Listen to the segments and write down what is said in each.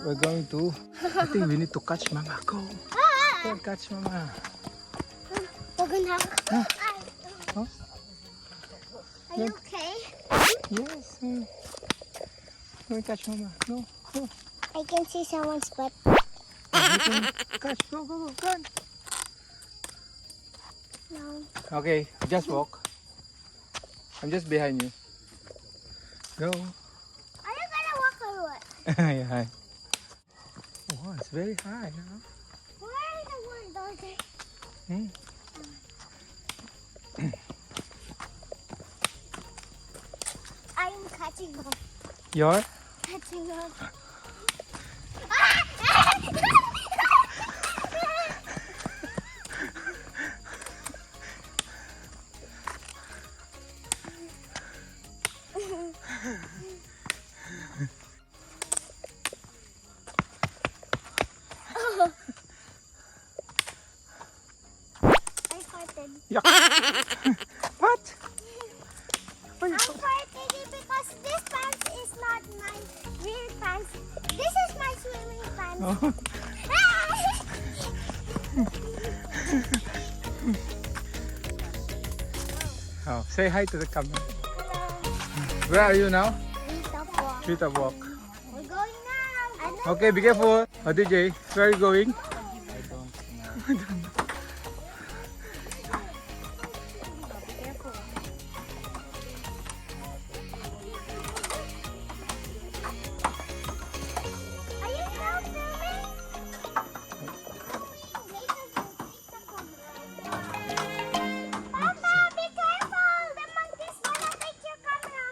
we're going to. I think we need to catch Mama. Go. Go catch Mama. Huh? Huh? Are you okay? Yes. Go catch Mama. Go. Go. I can see someone's butt. You can catch. Go. Go. Go. Run. No. Okay, just walk. I'm just behind you. Go. Are you gonna walk or what? Yeah. Hi. Oh, it's very high. Huh? Where in the world are they? Hmm? I'm catching them. You're? Catching them. I farted. Yuck. What? I'm farting because this pants is not my real pants. This is my swimming pants. Oh. Oh, say hi to the camera. Where are you now? Treetop walk. We're going now. Okay, be careful. Oh, DJ, where are you going? Are you still filming? Papa, be careful! The monkey's gonna take your camera.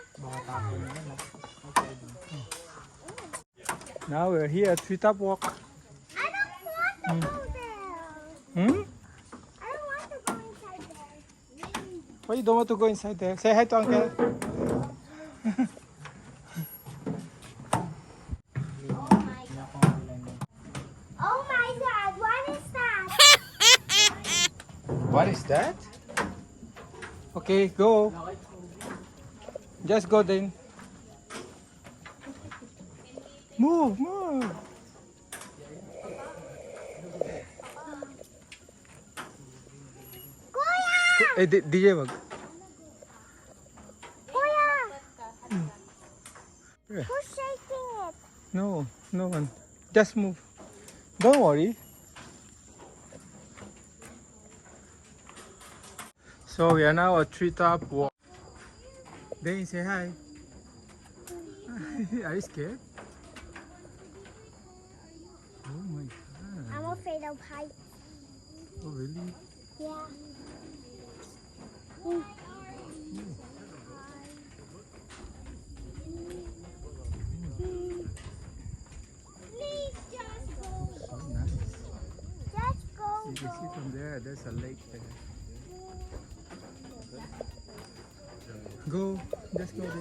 Now we're here at Treetop Walk. I don't want to go there. Hmm? I don't want to go inside there. Why you don't want to go inside there? Say hi to Uncle. Oh my God! What is that? What is that? Okay, go. Just go then. Move, move. Kuya! DJ wag. Kuya! Yeah. Who's shaking it? No, no one. Just move. Don't worry. So we are now at Treetop Walk. Then say hi. Are you scared? Oh my God. I'm afraid of heights. Oh really? Yeah. Please just go. So nice. Just go. You can see from there, there's a lake there. Go, just go there.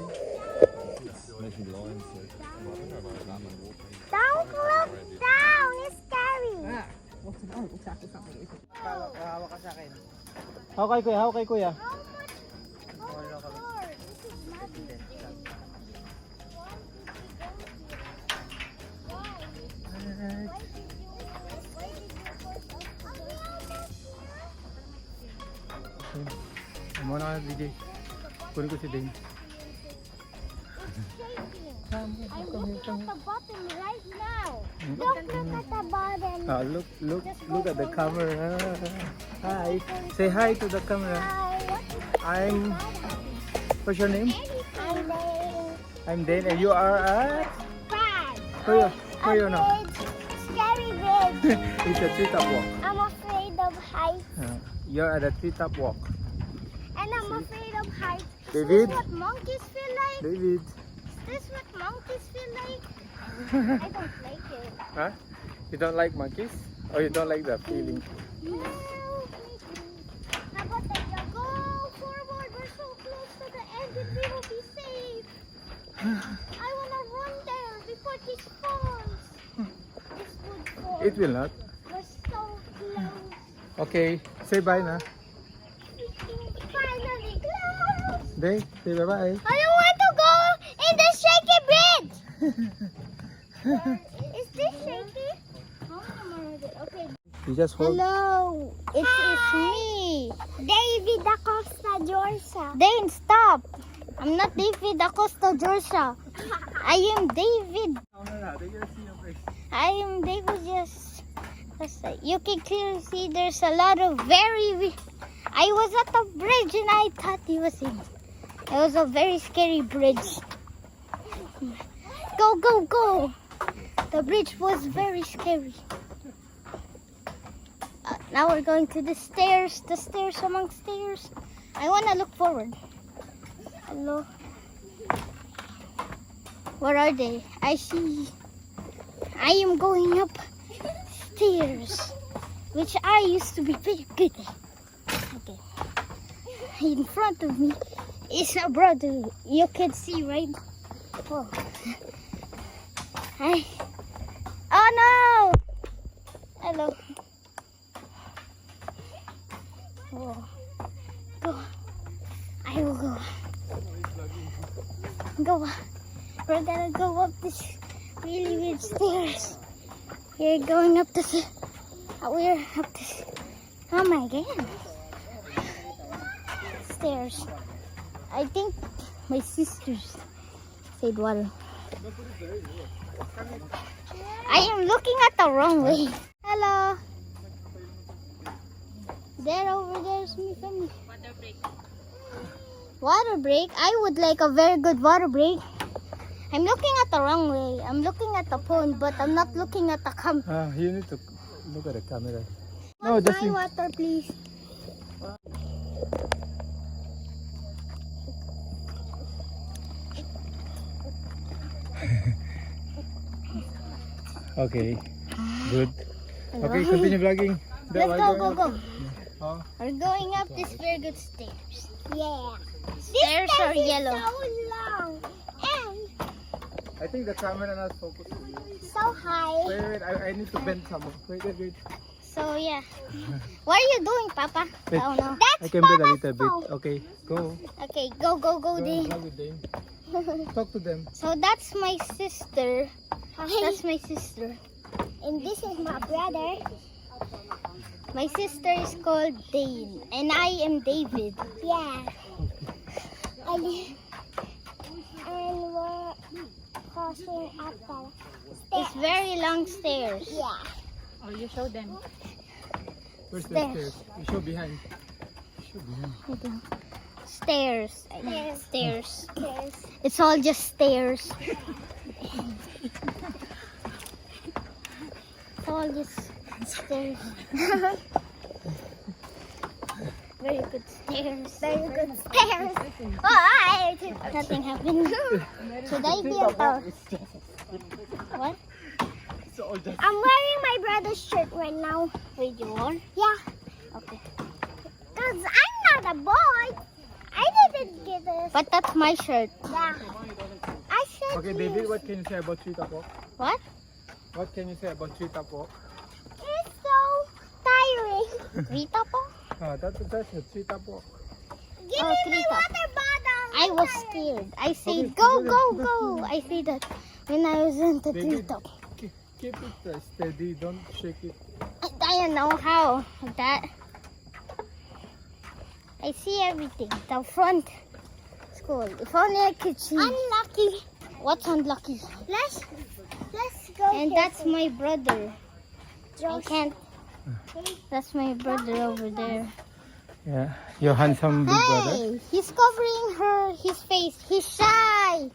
Don't look down. It's scary. Hawak kay kuya, hawak kay kuya. How much more? This is nothing. Amo na DJ. Kunin ko si Dane. I'm looking at the bottom right now. Don't look at the bottom. Look at the camera. Hi. Say hi to the camera. I'm, what's your name? I'm Dane and you are at? Where you now? Scary bridge. It's a Treetop Walk. I'm afraid of heights. You're at a Treetop Walk. And I'm afraid of heights. David? Is this what monkeys feel like? David. Is this what monkeys feel like? I don't like it. Huh? You don't like monkeys? Or you don't like the feeling? No. How about that? You go forward. We're so close to the end and we will be safe. I want to run there before this falls. This would fall. It will not. We're so close. Okay, say bye na. Finally close. Day, say bye-bye. I don't want to go in the shaky bridge. Is this shaky? Okay. You just hold. Hello, it's me, David Acosta Georgia. Dane, stop! I'm not David Acosta Georgia. I am David. I am David. Just you can clearly see there's a lot of I was at the bridge and I thought he was in. It was a very scary bridge. Go, go, go! The bridge was very scary. Now we're going to the stairs among stairs. I want to look forward. Hello. Where are they? I see. I am going up stairs, which I used to be very good at. Okay. In front of me is a brother. You can see, right? Oh. Hi. Oh no! Hello. Oh. Go. I will go. Go. We're gonna go up this really weird stairs. We're going up this. We're up this. Oh my god. Stairs. I think my sisters said water. I am looking at the wrong way. Hello. There over there's me family. Water break. Water break? I would like a very good water break. I'm looking at the wrong way. I'm looking at the pond, but I'm not looking at the camera. You need to look at the camera. No, just my water, please. Okay, good. Okay, continue vlogging. Let's go. Oh. We're going up this very good stairs. Yeah. Stairs are yellow. So long. And I think the camera not focused. so high. Wait, I need to bend some. Wait. So yeah. What are you doing, Papa? Wait. Oh no. I can bend a little bit. Okay, go. Okay, go, Dane. Vlog with Dane. Talk to them. So that's my sister. That's my sister. And this is my brother. My sister is called Dane. And I am David. Yeah. And we're crossing up the stairs. It's very long stairs. Yeah. Oh, you show them. Where's the Stairs. stairs? You show behind. Stairs. Stairs. It's all just stairs. It's all just stairs. Very good stairs. Very good stairs. Why? Nothing happened. Should I be about? What? I'm wearing my brother's shirt right now. Wait, you are? Yeah. Okay. Because I'm not a boy. I didn't get this. But that's my shirt. Yeah. I should. Okay, David, what can you say about Tree Tapo? What? What can you say about Tree Tapo? It's so tiring. Rita po? That's a Tree Tapo. Give me my Rita. water bottle. I was scared. I said, Okay, go, go, go, go. go. I said that when I was on the David. treetop. Keep it steady, don't shake it. I don't know how. Like that. I see everything. The front school. If only I could see. Unlucky. What's unlucky? Let's go. And that's my brother. I can't. That's my brother over there. Yeah, your handsome big brother. Hey, he's covering his face. He's shy.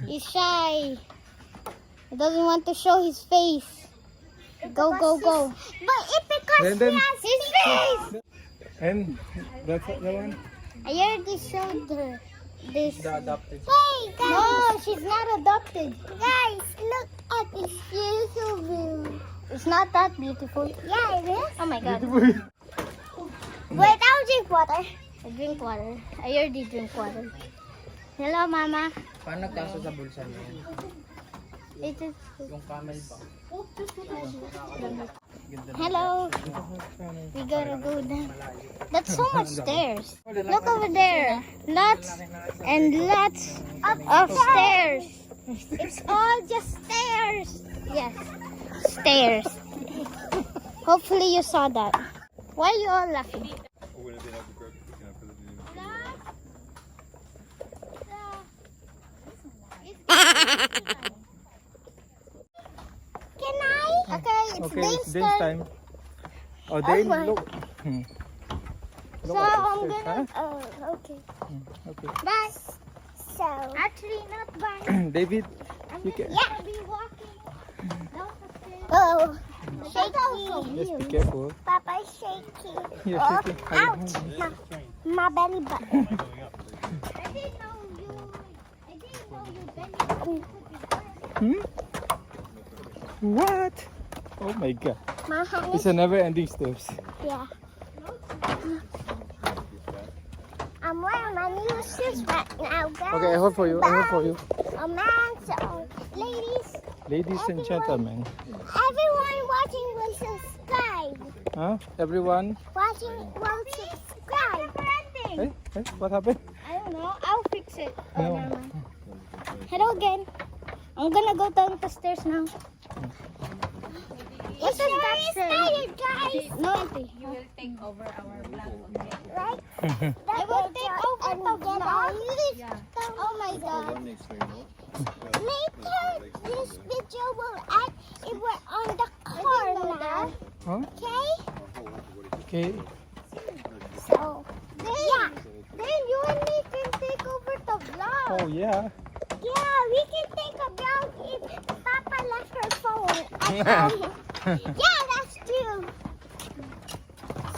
He's shy. He doesn't want to show his face. Go. But it because Then- he has his face. And that's the one? I already showed her this. The adopted. Hey guys! No, she's not adopted. Guys, look at this beautiful view. It's not that beautiful. Yeah, it is. Oh my god. Wait, I'll drink water. I drink water. I already drink water. Hello, Mama. Paano kaso sa bulsa niya? It is. Yung camel ba? Hello. We gotta go down. That's so much stairs. Look over there. Lots and lots of stairs. It's all just stairs. Yes. Stairs. Hopefully you saw that. Why are you all laughing? Can I? Okay, it's Okay, Dane's it's Dane's turn. time. Oh, Dane, my. look. Look So at the I'm stairs, gonna. Oh, okay. huh? Okay. Bye. So actually not bye. David, I'm you gonna can. be walking down the stairs. Oh, shaky. Just be careful. Papa shaky. You're Oh, shaking. ouch! My belly button. I didn't know you belly button could be What? Oh my god. My hand It's a never-ending steps. yeah. I'm wearing my new shoes right now, guys. Okay, I hold for you. I hold for you. Oh man, so ladies, Ladies and gentlemen. everyone watching will subscribe. Huh? Everyone? Watching will subscribe. Hey, hey, what happened? I don't know. I'll fix it. Oh, No. never mind. Hello again. I'm gonna go down the stairs now. What's that stairs? Guys. No, You will take over our vlog, okay? right? I will take over the vlog. Oh my god. Later, this video will add if we're on the car now. Huh? Okay? Okay. So, yeah. Then you and me can take over the vlog. Oh yeah. Yeah, we can take a vlog if Papa left her phone at home. Yeah, that's true.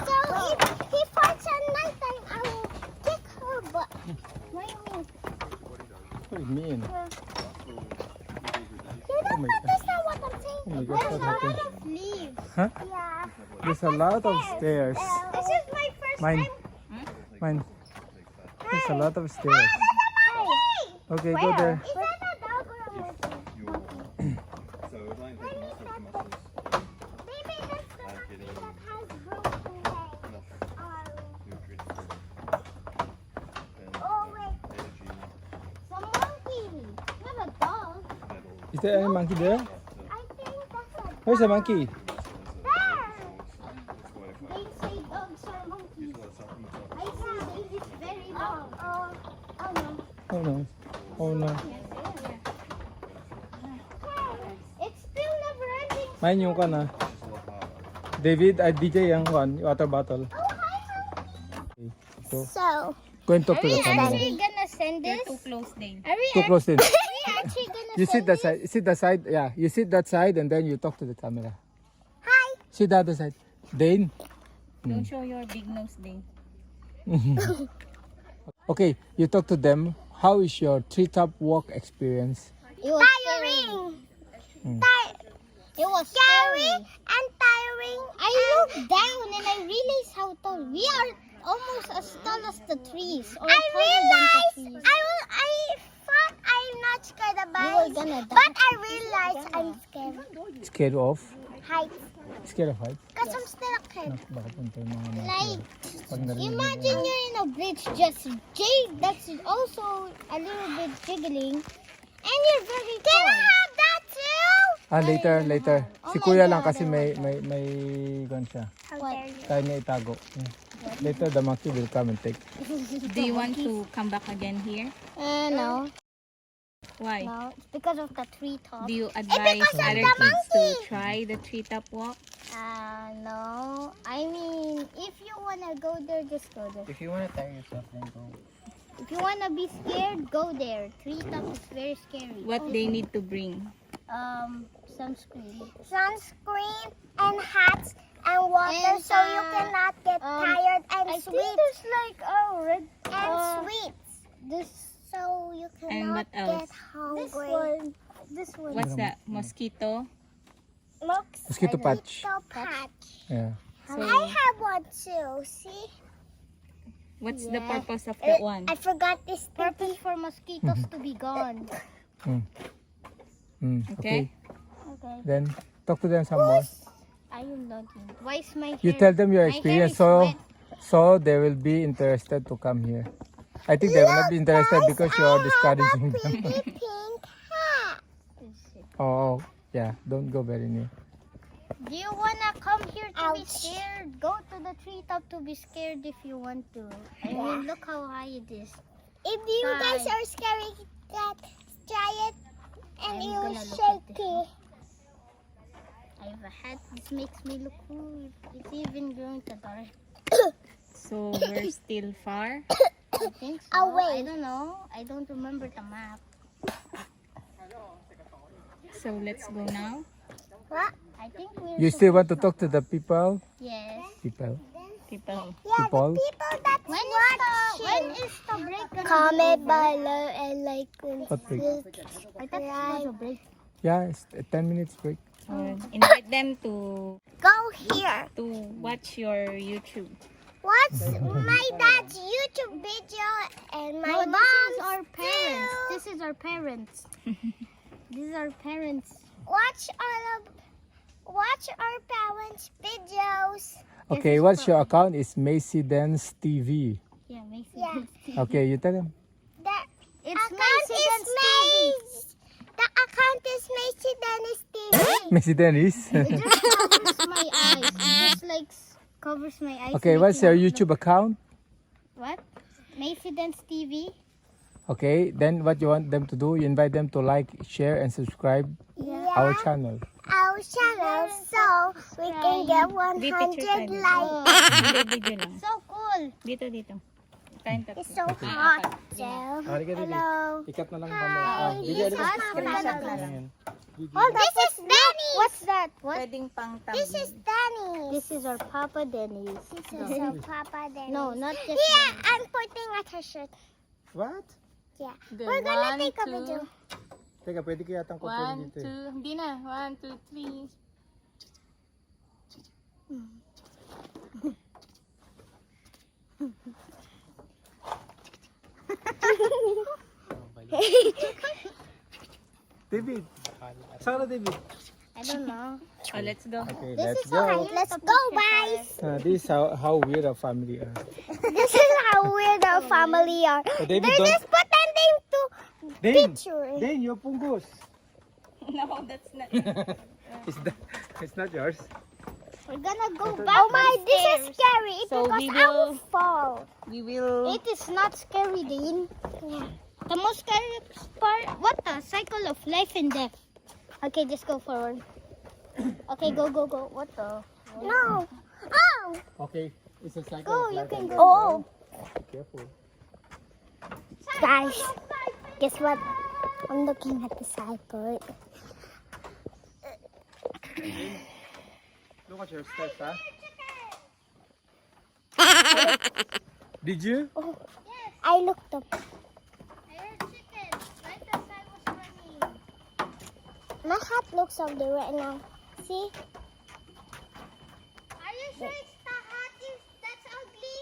So if he farts at nighttime, I will kick her butt. What do you mean? What do you mean? You Oh don't my God. understand what I'm saying. Oh my God, There's what a lot happened? of leaves. Huh? Yeah. There's a lot of stairs. This is my first Mine. time. Mine. There's a lot of stairs. Okay, go there. Is that a dog or a monkey? Maybe that's the monkey that has broken legs. Oh wait, some monkey, not a dog. Is there any monkey there? I think that's a dog. Where's the monkey? There. They say dogs are monkeys. I see this is very long. Oh no. Oh no. Oh no. It's still never ending. Mine yung kana. David, DJ yung water bottle. Oh hi monkey. Okay. So, So, go and talk to the camera. gonna send You're too close, Dane. Are we Too close in. actually gonna You sit send that side. Sit that side. Yeah, you sit that side and then you talk to the camera. Hi. Sit the other side. Dane. Don't show your big nose, Dane. Okay, you talk to them. How is your treetop walk experience? It was tiring. It was scary and tiring. I looked down and I realized how tall we are. Almost as tall as the trees. Or I thought I'm not scared of heights, but I realized I'm scared. Scared of? Heights. Scared of heights? Cause I'm still a kid. Baka punta yung mga monkey. Like, Pag narinig mo imagine you're in a bridge just that's also a little bit jiggling, and you're very tall. Can I have that too? later. Oh Si my kuya lang God. kasi may gan siya. What? Kaya niya itago. Later the monkey will come and take. Do you want to come back again here? No. Why? No, it's because of the treetop. Do you advise because of other the kids to monkey. try the treetop walk? No. I mean, if you wanna go there, just go there. If you wanna tire yourself, then go. If you wanna be scared, go there. Treetop is very scary. What they need to bring? Sunscreen. Sunscreen and hats and water so you cannot get tired and I sweet. think there's like a red And sweets. this So you And cannot what else? get hungry. this one. What's that? Mosquito? Mosquito patch. Mosquito patch. Yeah. So, I have one too. See? what's the purpose of that one? I forgot this Purpose for mosquitoes to be gone. Okay. Okay. Then talk to them some more. I am nothing. Why is my You hair? tell them your My hair experience is so wet. so they will be interested to come here. I think they will not be interested because you are discouraging them. Pink hat. Oh, Yeah, don't go very near. Do you wanna come here to be Ouch. scared? Go to the treetop to be scared if you want to. I mean, look how high it is. If you guys Fine. are scary, try it, and I'm you'll gonna look at shake this. it. I have a hat. This makes me look cool. It's even going to dark. So we're still far. I think so. Away. I don't know. I don't remember the map. So let's go now. What? I think we're. You still want to supposed talk to the people? Yes. People. People. Yeah, People? the people that When watching. is the break gonna Comment be over? below and like and What break? I thought it was a break. Yeah, it's a 10 minutes break. Invite them to go here. watch your YouTube. Watch my dad's YouTube video and my No, this is mom's our parents. too. This is our parents. This is our parents. Watch our parents' videos. Okay, what's your account? It's Macy Dance TV. Yeah, makes Yeah. sense. Okay, you tell them. The It's account Macy is Dance TV. Mace. The account is Macy Dennis TV. Macy Dennis. It just covers my eyes. It just like covers my eyes. Okay, what's your making it YouTube account? look- What? Macy Dance TV. Okay, then what you want them to do? You invite them to like, share, and subscribe Yeah. our channel. Our channel so we can get 100 likes. Video lang. So cool. Dito. Tayong tatlo. It's so hot. So, Halika, Didi. hello. Ikat na lang Hi. Video, This ano is Screenshot Mama. na lang. Oh, this is Danny. What's that? What? Pwedeng pang This is Danny. This is our Papa Dennis. This is our Papa Denny. No, not just Here, I'm putting at her shirt. What? Yeah. Okay, We're gonna 1, take a 2. video. Teka, pwede kaya tang kukunin 1, dito 2. Hindi na. 1, 2, 3. David. Saan na, David? I don't know. Oh, let's go. Okay, This let's is go. alright. Let's go, guys. This is how weird our family are. This is how weird our family are. Oh, David, They're don't- just pretending to Dane! picture. Dane, your punggos. No, that's not. It's not yours. We're gonna go back. Oh my, this is scary So because we I will will- fall. We will. It is not scary, Dean. The most scary part, what the cycle of life and death. Okay, just go forward. Okay, go. What the? No. Oh. Okay, it's a cycle Go, of you life can and go. death. Oh. Careful. Guys, guess what? I'm looking at the cycle. Look at your steps, huh? Did you? Oh, I looked up. I heard chicken right as I was running. My hat looks ugly right now. See? Are you sure it's the hat that's ugly?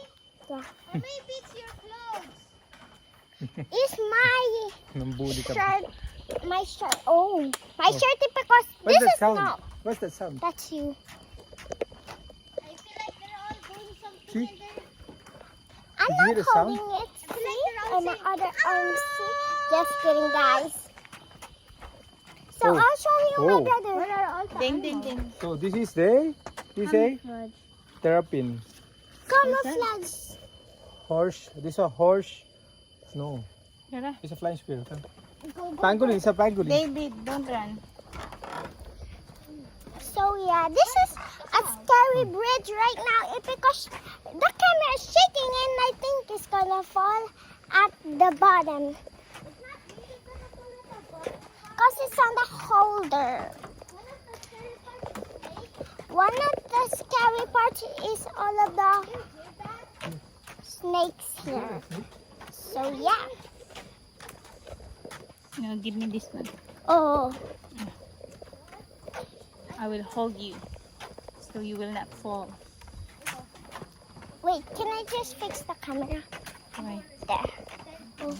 Yeah. Or maybe it's your clothes? It's my Nambuli ka ba? shirt. My shirt. Oh, my shirt is because What's this that is sound? not. What's that sound? That's you. I feel like they're all doing something See? and they're... I'm Did you hear not the sound? holding it. I feel like they're all And my saying, other arm. See? Just kidding, guys. So Oh. I'll show you my Oh. brother. Where are all the Ding. So this is the, this is camouflage? terrapin. Camouflage. Horse. This is a horse. No, Tara. it's a flying squirrel. Huh? Go, go, Pangolin, it's a pangolin. David, don't run. So yeah, this is a scary bridge right now because the camera is shaking and I think it's gonna fall at the bottom. Because it's on the holder. One of the scary parts is all of the snakes here. So yeah. No, give me this one. Oh, I will hold you, so you will not fall. wait, can I just fix the camera? Right. There. Oh,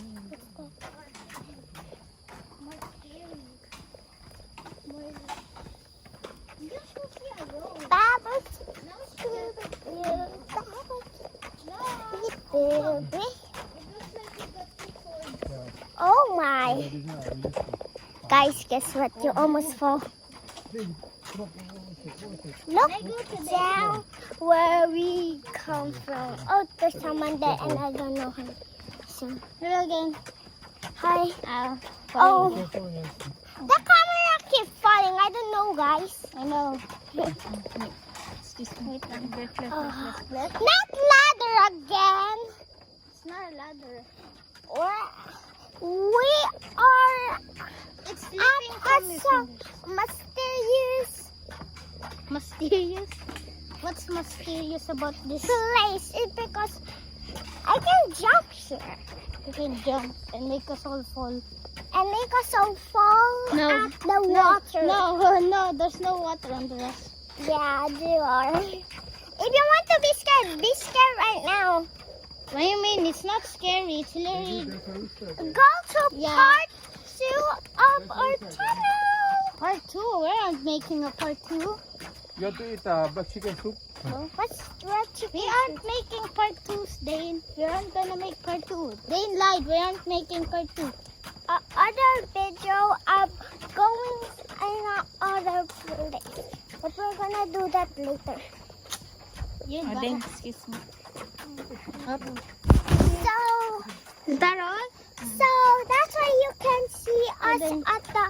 Oh my. Guys, guess what? You almost fall. Look down where we come from. Oh, there's someone there and I don't know him. So, hello again. Hi. Oh, the camera keeps falling. I don't know, guys. I know. Wait lang. Not ladder again. It's not a ladder. We are It's at sleeping some mysterious Mysterious? What's mysterious about this? place. It's because I can jump here You can jump and make us all fall. and make us all fall No. at the water. No, there's no water under us. Yeah, there are. If you want to be scared right now. What do you mean? It's not scary. It's literally Go to Yeah. part 2 of our channel. part 2. We aren't making a part 2. You have to eat black chicken soup. What's what We aren't making part 2s, Dane. We aren't gonna make part 2. Dane lied. We aren't making part 2. other video of going in other place. But we're gonna do that later. Yun Oh, ba? then, excuse me. So Is that all? So that's why you can see us then- at the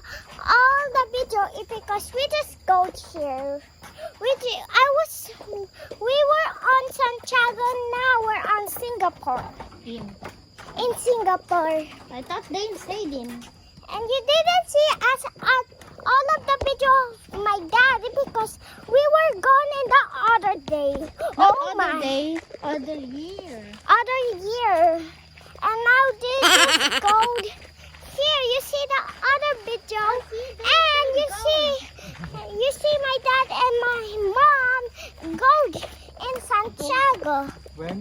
all the video because we just go here. We were on Santiago, now we're on Singapore. In. In Singapore. I thought Dane stayed in. And you didn't see us at all of the video of my daddy because we were gone in the other day. Not Oh other my. day, other year. Other year. And now this is gold. Here you see the other video. And you see my dad and my mom gold in Santiago. When?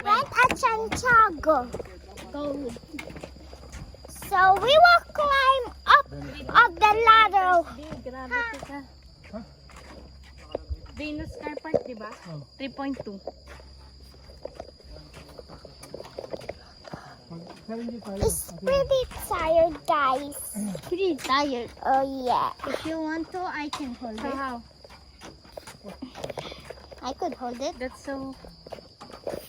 Went at Santiago. Go. So we will climb up the ladder. Grabe ka. Venus Car Park, di ba? 3.2. 75. It's pretty tired, guys. Pretty tired. Oh yeah. If you want to, I can hold So it. how? I could hold it. That's so...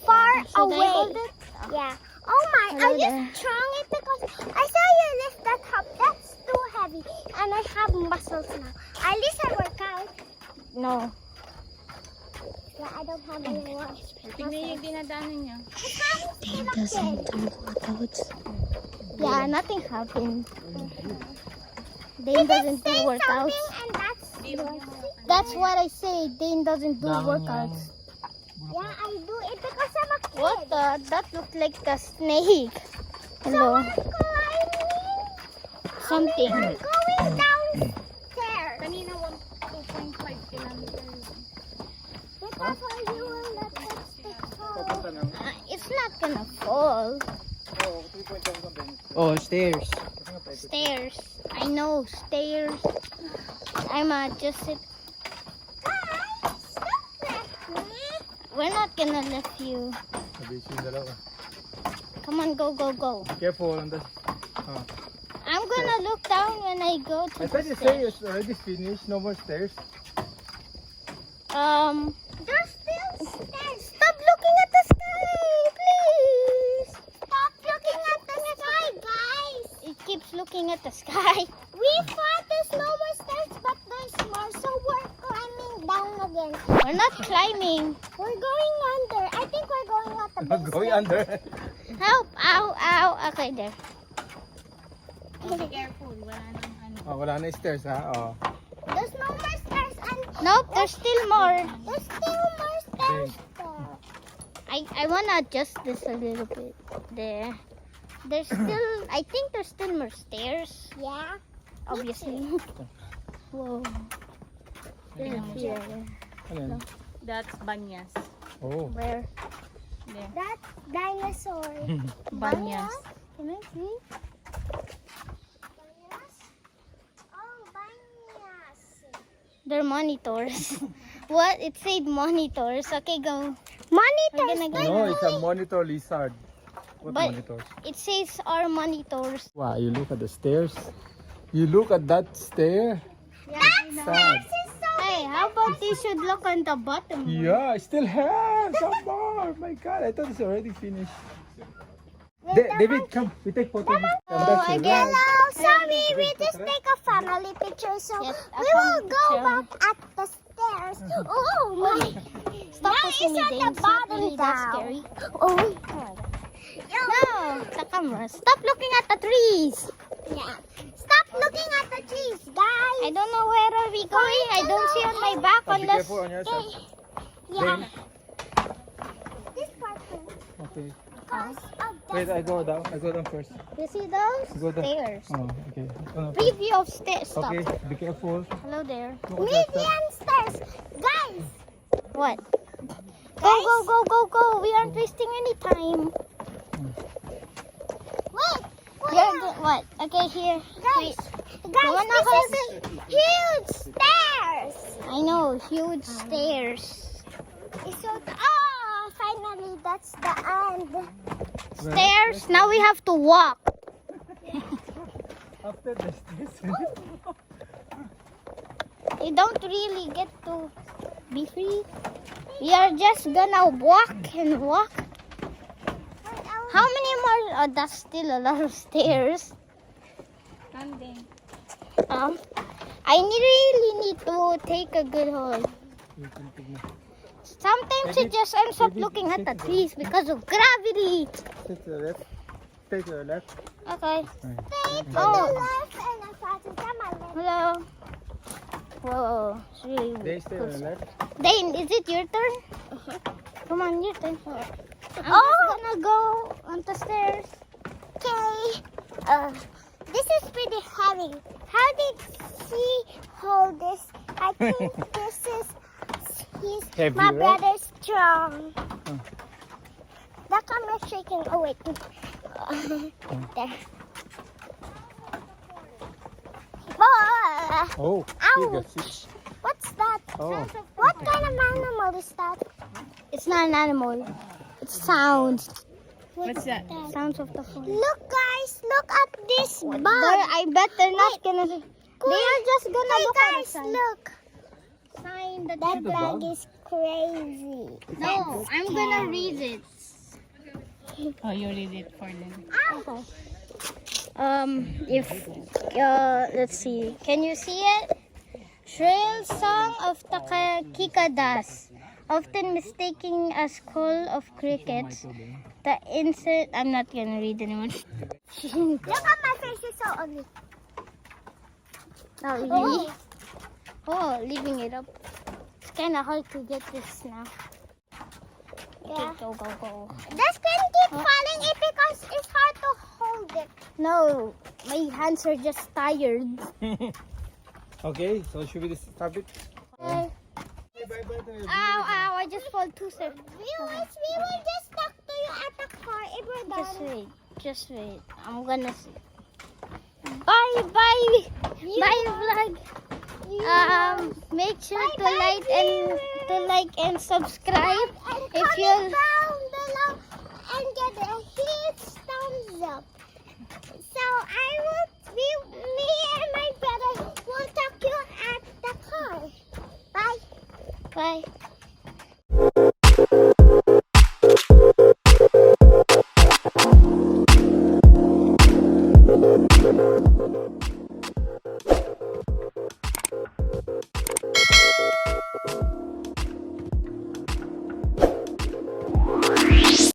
Far Should I away. hold it? Yeah. Oh my, Hello I just there. strung it because I saw you lift that up. That's too heavy. And I have muscles now. At least I work out. No. Yeah, I don't have any more. Tingnan yung dinadanan niya. Yeah, nothing happened. Dane doesn't do workouts. And that's That's what I say. Dane doesn't do workouts. yeah, I do it because I'm a kid. What the? That looked like a snake. Hello. We're climbing. Something. We're going downstairs. Kanina 2.5 kilometers. Because you will not touch the top. It's not gonna fall. Oh, 3.7 something. Oh, stairs. Stairs. I know, stairs. I'm just sit. Guys, stop that. We're not gonna let you. Sabi siya yung dalawa. Come on, go, go, go. Careful on the... I'm gonna look down when I go to I the thought you say stairs. it's already finished. No more stairs. There's still stairs. Stop looking at the sky, please. Stop looking at the sky, guys. It keeps looking at the sky. We thought there's no more stairs, but there's more, so we're climbing down again. We're not climbing. We're going under. I think we're going at the base. Going under. Help! Ow! Ow! Okay, there. Be careful. Wala nang ano. Oh, wala na stairs ha. Oh. There's no more stairs, and Nope, there's still more. there's still more stairs there. I wanna adjust this a little bit. There. There's still, I think there's still more stairs. Yeah. Obviously. Whoa. There's here. Ano yan? That's Banyas. Oh. Where? There. That's dinosaur. Banyas. Can I see? Banyas? Oh, banyas. They're monitors. What? It said monitors. Okay, go. Monitors. We're gonna go. No, it's a monitor lizard. What But- monitors? It says our monitors. Wow, you look at the stairs. You look at that stair. Sad. Hey, how about you should look on the bottom? Yeah, I still have some more. My God, I thought it's already finished. David, come. We take photo. Come back here. Hello, sorry, we just take a family picture, so Yes, a we will family go picture. back at the stairs. Oh my! Stop Now pushing me, it's at Dane. the It's not bottom really that down. scary. Oh, No, the camera. Stop looking at the trees. yeah. Stop looking at the trees, guys. I don't know where are we going. I don't see on my back Oh, be unless. careful on yourself. Yeah. This part, Okay. because of the Wait, I go down. I go down first. You see those Go down. stairs? Oh, okay. Oh, no. Preview of stairs. Stop. Okay, be careful. Hello there. Look at that stuff. median stairs, guys. What? Go, go, go, go, go. We aren't wasting any time. Wait, What? Okay, here. guys, You guys, wanna this hold is huge stairs. I know, huge stairs. It's so oh, finally that's the end. Stairs. Now we have to walk. After this. You don't really get to be free. We are just gonna walk and walk. How many more? Oh, that's still a lot of stairs. I really need to take a good hold. Sometimes it just ends up looking at the trees because of gravity. Take to the left. Take to the left. Okay. Stay to Oh. the left and I try to come on left. Hello. Whoa. It's really They stay on the left. Dane, is it your turn? Come on, your turn. I'm Oh. just gonna go on the stairs. Okay. This is pretty heavy. How did he hold this? I think this is Heavy, my right? brother's strong. The camera's shaking. Oh wait. There. Oh, Ouch. What's that? Oh. What kind of animal is that? It's not an animal. It's sounds. What's that? Sounds of the forest. Look, guys. Look at this bug. I bet they're not gonna. They are just gonna Hey, look at guys, the sign. look. Sign that That the bug bug? is crazy. No, I'm gonna read it. Oh, you read it for them. Okay. If let's see, can you see it? Shrill song of Kikadas, often mistaking as call of crickets. The insect. I'm not gonna read anymore. Look at my face. It's so ugly. Not really. Oh, leaving it up. It's kind of hard to get this now. Okay, Yeah. go, go, go. The screen keeps falling it because it's hard to hold it. No, my hands are just tired. Okay, so should we just stop it? Ow, ow, I just fall 2 seconds. Viewers, we will just talk to you at the car if we're Just done. wait, just wait. I'm gonna see. Bye, bye, bye, vlog. Make sure to like and subscribe And if comment you. down below and get a huge thumbs up. So me and my brother will talk to you at the car. Bye. Bye.